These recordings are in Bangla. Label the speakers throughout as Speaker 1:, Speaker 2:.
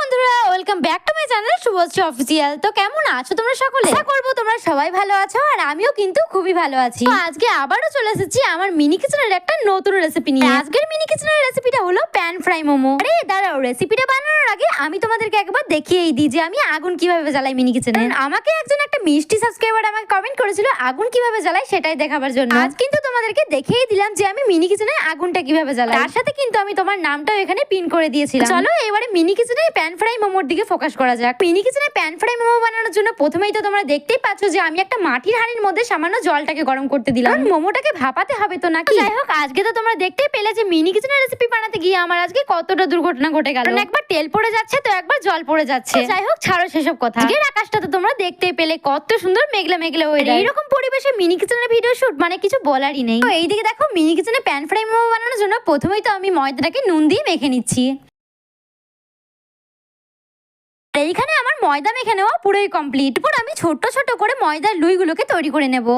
Speaker 1: বন্ধুরা, welcome back to my channel Subhashree official. তো কেমন আছো তোমরা সকলে? আশা করবো তোমরা সবাই ভালো আছো, আর আমিও কিন্তু খুবই ভালো আছি। তো আজকে আবারও চলে এসেছি আমার মিনি কিচেনের একটা নতুন রেসিপি নিয়ে। আজকের মিনি কিচেনের রেসিপিটা হলো প্যান ফ্রাই মোমো। আরে দাঁড়াও, রেসিপিটা বানানোর আগে আমি তোমাদেরকে একবার দেখিয়েই দিই যে আমি আগুন কিভাবে জ্বালাই মিনি কিচেনে। আমাকে একজন একটা মিষ্টি সাবস্ক্রাইবার আমাকে কমেন্ট করেছিল আগুন কিভাবে জ্বালাই সেটাই দেখাবার জন্য। আজ কিন্তু তোমাদেরকে দেখিয়েই দিলাম যে আমি মিনি কিচেনে আগুনটা কিভাবে জ্বালাই। তার সাথে কিন্তু আমি তোমার নামটাও এখানে পিন করে দিয়েছিলাম। চলো এবারে মিনি কিচেনে প্যান ফ্রাই মোমোর দিকে ফোকাস করা যাক। মিনি কিচেনে প্যান ফ্রাই মোমো বানানোর জন্য প্রথমেই তো তোমরা দেখতেই পাচ্ছ যে আমি একটা মাটির হাঁড়ির মধ্যে সামান্য জলটাকে গরম করতে দিলাম। মোমোটাকে ভাপাতে হবে তো নাকি। যাই হোক, আজকে তো তোমরা দেখতেই পেলে যে মিনি কিচেনের রেসিপি বানাতে গিয়ে আমার আজকে কতটা দুর্ঘটনা ঘটে গেল। একবার তেল পড়ে যাচ্ছে তো একবার জল পড়ে যাচ্ছে। যাই হোক, ছাড়ো সেসব কথা। আজকের আকাশটা তো তোমরা দেখতেই পেলে কত সুন্দর মেঘলা মেঘলা ওয়েদার। এইরকম পরিবেশে মিনি কিচেনের ভিডিও শুট মানে কিছু বলারই নেই। তো এইদিকে দেখো, মিনি কিচেনে প্যান ফ্রাই মোমো বানানোর জন্য প্রথমেই তো আমি ময়দাটাকে নুন দিয়ে মেখে নিচ্ছি। এইখানে আমার ময়দা মেখে নেওয়া পুরোই কমপ্লিট। এরপর আমি ছোট ছোট করে ময়দার লুইগুলোকে তৈরি করে নেব।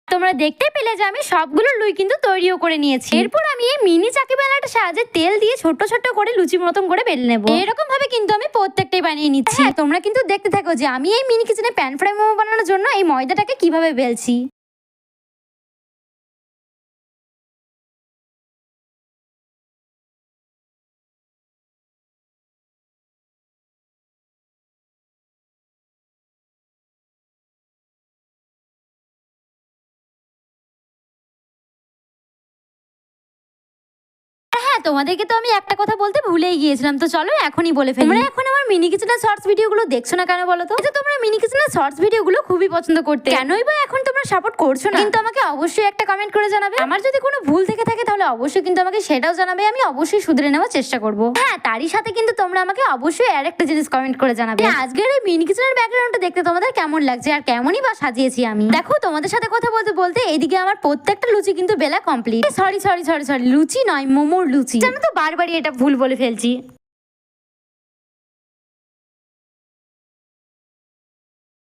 Speaker 1: তোমরা দেখতে পেলে যে আমি সবগুলো লুই কিন্তু তৈরিও করে নিয়েছি। এরপর আমি এই মিনি চাকি বেলাটার সাহায্যে তেল দিয়ে ছোট ছোট করে লুচি মতন করে বেলে নেব। এরকম ভাবে কিন্তু আমি প্রত্যেকটাই বানিয়ে নিচ্ছি। তোমরা কিন্তু দেখতে থাকো যে আমি এই মিনি কিচেনে প্যান ফ্রাই মোমো বানানোর জন্য এই ময়দাটাকে কিভাবে বেলছি। হ্যাঁ, তোমাদেরকে তো আমি একটা কথা বলতে ভুলেই গিয়েছিলাম। তো চলো এখনই বলে ফেলি। তোমরা এখন আমার মিনি কিচেনের শর্টস ভিডিওগুলো দেখছো না কেন বলো তো? এটা তোমরা মিনি কিচেনের শর্টস ভিডিওগুলো খুবই পছন্দ করতে, কেনই বা এখন তোমরা সাপোর্ট করছো না? কিন্তু আমাকে অবশ্যই একটা কমেন্ট করে জানাবে। আমার যদি কোনো ভুল থেকে থাকে তাহলে অবশ্যই কিন্তু আমাকে সেটাও জানাবে। আমি অবশ্যই শুধরে নেওয়ার চেষ্টা করব। হ্যাঁ, তারই সাথে কিন্তু তোমরা আমাকে অবশ্যই আর একটা জিনিস কমেন্ট করে জানাবে, আজকের এই মিনি কিচেনের ব্যাকগ্রাউন্ডটা দেখতে তোমাদের কেমন লাগছে আর কেমনই বা সাজিয়েছি আমি। দেখো, তোমাদের সাথে কথা বলতে বলতে এইদিকে আমার প্রত্যেকটা লুচি কিন্তু বেলা complete. Sorry sorry sorry sorry, luchi নয়, মোমোর লুচি। জানো তো, বারবারই এটা ভুল বলে ফেলছি।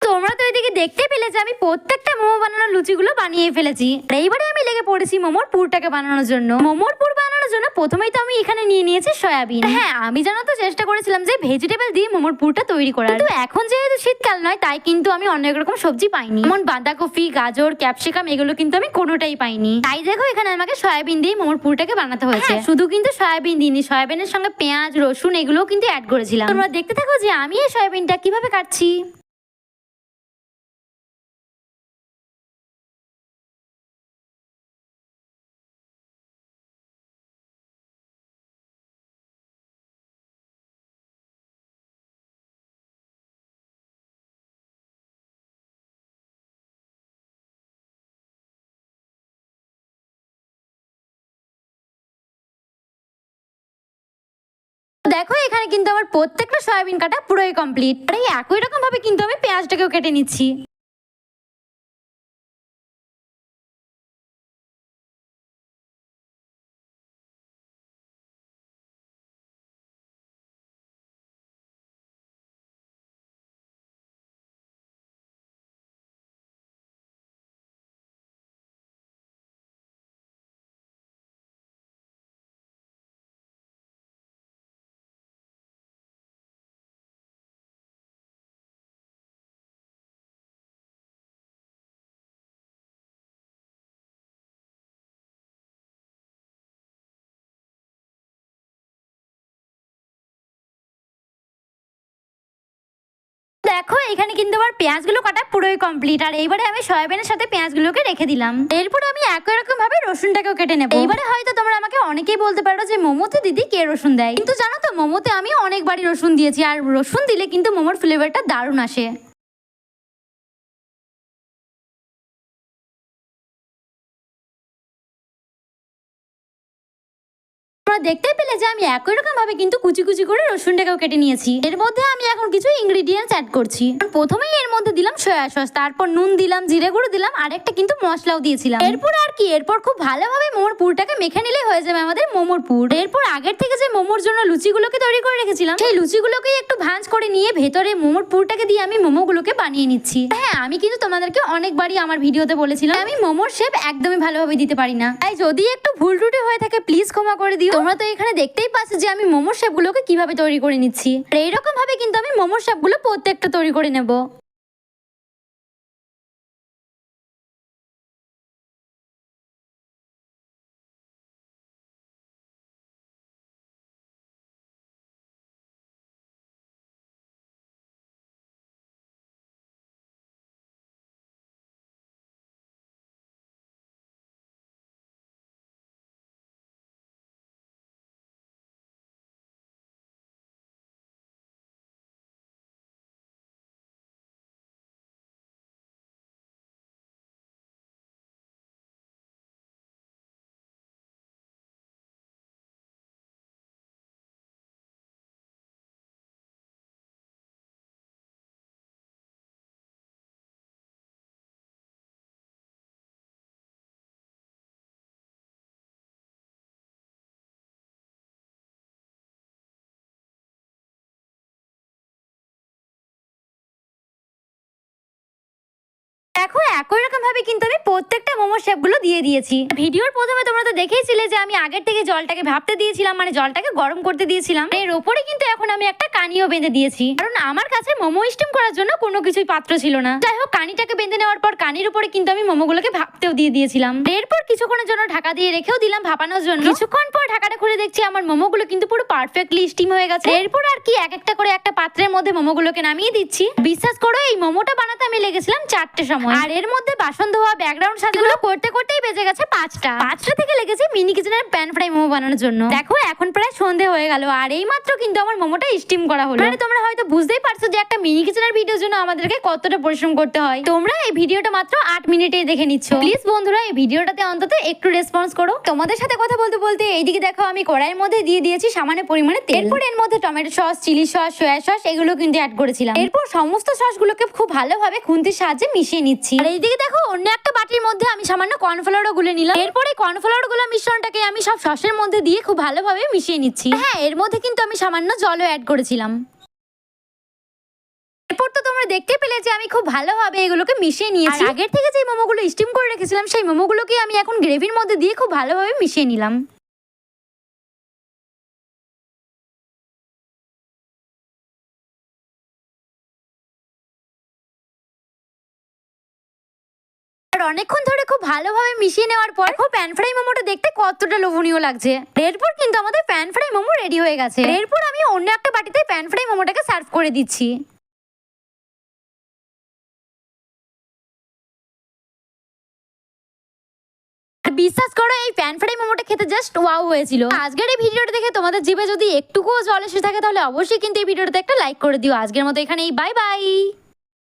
Speaker 1: তোমরা তো এদিকে দেখতে পেলে যে আমি প্রত্যেকটা মোমো বানানোর লুচিগুলো বানিয়ে ফেলেছি। এইবারে আমি লেগে পড়েছি মোমোর পুরটাকে বানানোর জন্য। মোমোর পুর বানানোর জন্য প্রথমেই তো আমি এখানে নিয়ে নিয়েছি সয়াবিন। হ্যাঁ, আমি জানো তো চেষ্টা করেছিলাম যে ভেজিটেবল দিয়ে মোমোর পুরটা তৈরি করার, কিন্তু এখন যেহেতু শীতকাল নয় তাই কিন্তু আমি অনেক রকম সবজি পাইনি। যেমন বাঁধাকপি, গাজর, ক্যাপসিকাম এগুলো কিন্তু আমি কোনোটাই পাইনি। তাই দেখো, এখানে আমাকে সয়াবিন দিয়ে মোমোর পুরটাকে বানাতে হয়েছে। শুধু কিন্তু সয়াবিন দিইনি, সয়াবিনের সঙ্গে পেঁয়াজ, রসুন এগুলোও কিন্তু অ্যাড করেছিলাম। তোমরা দেখতে থাকো যে আমি এই সয়াবিনটা কিভাবে কাটছি। দেখো, এখানে কিন্তু আমার প্রত্যেকটা সয়াবিন কাটা পুরোই কমপ্লিট। আর এই একই রকম ভাবে কিন্তু আমি পেঁয়াজটাকেও কেটে নিচ্ছি। দেখো, এখানে কিন্তু আমার পেঁয়াজগুলো কাটা পুরোই কমপ্লিট। আর এইবারে আমি সয়াবিনের সাথে পেঁয়াজগুলোকে রেখে দিলাম। এরপরে আমি একই রকম ভাবে রসুনটাকেও কেটে নেবো। এইবারে হয়তো তোমরা আমাকে অনেকেই বলতে পারো যে মোমোতে দিদি কে রসুন দেয়, কিন্তু জানো তো, মোমোতে আমি অনেকবারই রসুন দিয়েছি। আর রসুন দিলে কিন্তু মোমোর ফ্লেভারটা দারুণ আসে। তোমরা দেখতেই পেলে যে আমি একই রকম ভাবে কিন্তু কুচি কুচি করে রসুনটাকেও কেটে নিয়েছি। এর মধ্যে আমি এখন কিছু ইনগ্রেডিয়েন্টস অ্যাড করছি। প্রথমেই এর মধ্যে দিলাম সয়া সস, তারপর নুন দিলাম, জিরে গুঁড়ো দিলাম, আর একটা কিন্তু মশলাও দিয়েছিলাম। এরপর খুব ভালোভাবে মোমোর পুরটাকে মেখে নিলে হয়ে যাবে আমাদের মোমোর পুর। এরপর আগের থেকে যে মোমোর জন্য লুচিগুলোকে তৈরি করে রেখেছিলাম, সেই লুচিগুলোকে একটু ভাঁজ করে নিয়ে ভেতরে মোমোর পুরটাকে দিয়ে আমি মোমোগুলোকে বানিয়ে নিচ্ছি। হ্যাঁ, আমি কিন্তু তোমাদেরকে অনেকবারই আমার ভিডিওতে বলেছিলাম আমি মোমোর শেপ একদমই ভালোভাবে দিতে পারি না, তাই যদি একটু ভুল ত্রুটি হয়ে থাকে প্লিজ ক্ষমা করে দিও। তোমরা তো এখানে দেখতেই পাচ্ছ যে আমি মোমোর শেপগুলোকে কিভাবে তৈরি করে নিচ্ছি। আর এইরকম ভাবে কিন্তু আমি মোমোর শেপগুলো প্রত্যেকটা তৈরি করে নেব। দেখো একই রকম ভাবে কিন্তু আমি প্রত্যেকটা মোমোর শেপগুলো দিয়ে দিয়েছি। ভিডিওর প্রথমে তোমরা তো দেখেইছিলে যে আমি আগের থেকে জলটাকে ভাপতে দিয়েছিলাম, মানে জলটাকে গরম করতে দিয়েছিলাম। এর উপরে কিন্তু এখন আমি একটা কানিও বেঁধে দিয়েছি, কারণ আমার কাছে মোমো স্টিম করার জন্য কোনো কিছুই পাত্র ছিল না। যাই হোক, কানিটাকে বেঁধে নেওয়ার পর কানির উপরে কিন্তু আমি মোমোগুলোকে ভাপতেও দিয়ে দিয়েছিলাম। এরপর কিছুক্ষণের জন্য ঢাকা দিয়ে রেখেও দিলাম ভাপানোর জন্য। কিছুক্ষণ পর ঢাকাটা খুলে দেখছি আমার মোমোগুলো কিন্তু পুরো পারফেক্টলি স্টিম হয়ে গেছে। এরপর আর কি এক একটা করে একটা পাত্রের মধ্যে মোমোগুলোকে নামিয়ে দিচ্ছি। বিশ্বাস করো এই মোমোটা বানাতে আমি লেগেছিলাম 4টে সময়, আর এর মধ্যে বাসন ধোয়া, ব্যাকগ্রাউন্ড সাজানো করতে করতেই বেজে গেছে 5টা থেকে লেগেছে মিনি কিচেনের প্যান ফ্রাই মোমো বানানোর জন্য। দেখো এখন প্রায় সন্ধে হয়ে গেল, আর এই মাত্র কিন্তু আমার মোমোটা স্টিম করা হলো। মানে তোমরা হয়তো বুঝতেই পারছো যে একটা মিনি কিচেনের ভিডিওর জন্য আমাদেরকে কতটা পরিশ্রম করতে হয়। তোমরা এই ভিডিওটা মাত্র 8 মিনিটেই দেখে নিচ্ছ। প্লিজ বন্ধুরা এই ভিডিওটাতে অন্তত একটু রেসপন্স করো। তোমাদের সাথে কথা বলতে বলতে এইদিকে দেখো আমি কড়াইয়ের মধ্যে দিয়ে দিয়েছি সামান্য পরিমাণে তেল। এরপর এর মধ্যে tomato sauce, chilli sauce, soya sauce এগুলো কিন্তু অ্যাড করেছিলাম। এরপর সমস্ত সসগুলোকে খুব ভালোভাবে খুন্তির সাহায্যে মিশিয়ে নিচ্ছি। আর এইদিকে দেখো অন্য একটা বাটির মধ্যে আমি সামান্য কর্নফ্লাওয়ারও গুলে নিলাম। এরপরে কর্নফ্লাওয়ার গুলো মিশ্রণটাকে আমি সব সসের মধ্যে দিয়ে খুব ভালোভাবে মিশিয়ে নিচ্ছি। হ্যাঁ, এর মধ্যে কিন্তু আমি সামান্য জলও অ্যাড করেছিলাম। এরপর তো তোমরা দেখতে পেলে যে আমি খুব ভালোভাবে এগুলোকে মিশিয়ে নিয়েছি। আগের থেকে যে মোমোগুলো স্টিম করে রেখেছিলাম সেই মোমোগুলোকে আমি এখন গ্রেভির মধ্যে দিয়ে খুব ভালোভাবে মিশিয়ে নিলাম। আর অনেকক্ষণ ধরে খুব ভালোভাবে মিশিয়ে নেওয়ার পর প্যান ফ্রাই মোমোটা দেখতে কতটা লোভনীয় লাগছে। এরপর কিন্তু আমাদের প্যান ফ্রাই মোমো রেডি হয়ে গেছে। এরপর আমি অন্য একটা বাটিতে প্যান ফ্রাই মোমোটাকে সার্ভ করে দিচ্ছি। বিশ্বাস করো এই প্যান ফ্রাই মোমোটা খেতে জাস্ট ওয়াও হয়েছিল। আজকের এই ভিডিওটা দেখে তোমাদের জিভে যদি একটুকুও জল এসে থাকে তাহলে অবশ্যই কিন্তু এই ভিডিওটাতে একটা লাইক করে দিও। আজকের মতো এখানেই বাই বাই।